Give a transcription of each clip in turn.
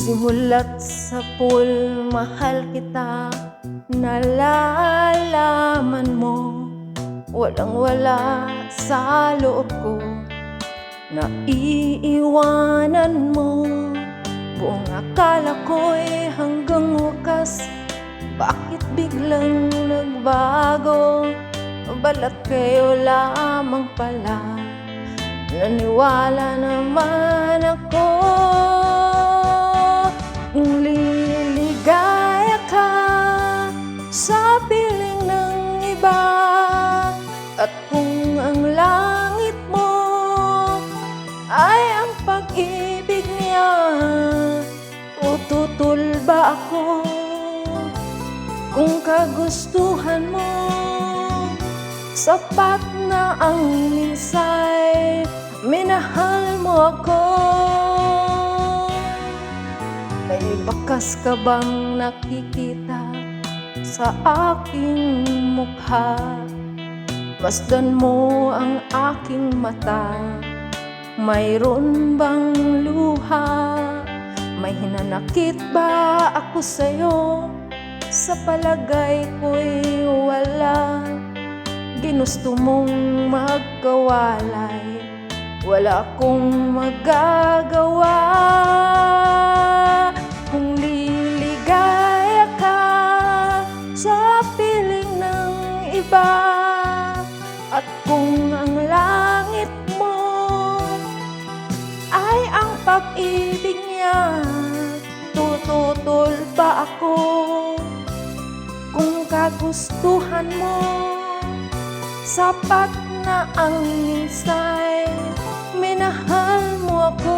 Simula't sa pool, mahal kita, nalalaman mo, walang-wala sa loob ko, na iiwanan mo. Buong akala ko'y hanggang wakas, bakit biglang nagbago? Balat kayo lamang pala, naniwala naman ako. Kung liligaya ka sa piling ng iba, at kung ang langit mo ay ang pag-ibig niya, tututol ba ako? Kung kagustuhan mo, sapat na ang minsay, minahal mo ako. May bakas ka bang nakikita sa aking mukha? Masdan mo ang aking mata, mayroon bang luha? May hinanakit ba ako sa'yo? Sa palagay ko'y wala. Ginusto mong magkawalay, wala akong magagawa. Kung liligaya ka sa piling ng iba, at kung ang langit mo ay ang pag-ibig niya, tututol ba ako? Kung kagustuhan mo, sapat na ang minsay, minahal mo ako.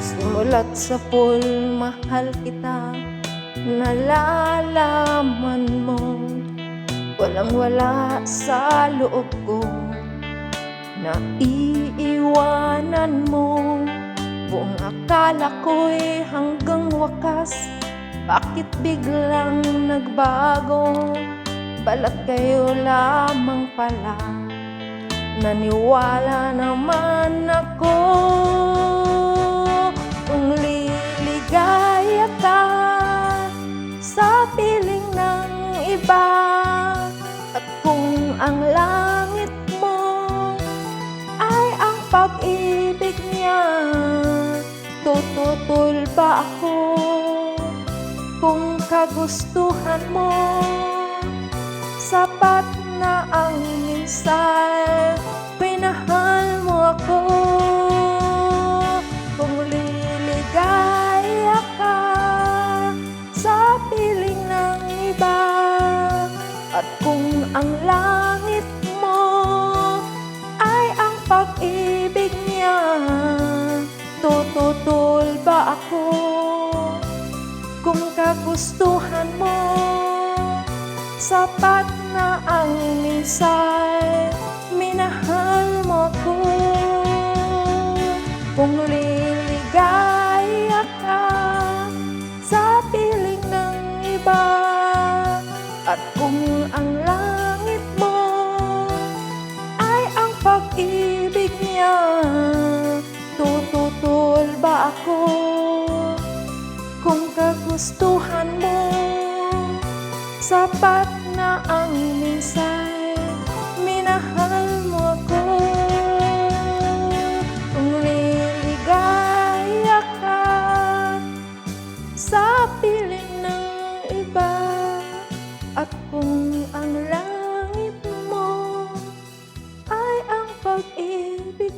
Simula't sa pool, mahal kita, nalalaman mo, walang-wala sa loob ko, na iiwanan mo. Buong akala ko'y hanggang wakas, bakit biglang nagbago? Balat kayo lamang pala, naniwala naman ako. Kung liligaya ka sa piling ng iba, at kung ang langit mo ay ang pag-ibig niya, tututol ba ako? Kung kagustuhan mo, sapat na ang minsay, pinahal mo ako. Kung liligaya ka sa piling ng iba, at kung ang langit mo ay ang pag-ibig niya, tututol ba ako? Kung kagustuhan mo, sapat na ang minsay, minahal mo ako. Kung liligaya ka sa piling ng iba, at kung ang langit mo ay ang pag-ibig niya, tututol ba ako? Kung kagustuhan mo, sapat na ang minsay, minahal mo ako. Kung liligaya ka sa piling ng iba, at kung ang langit mo ay ang pag-ibig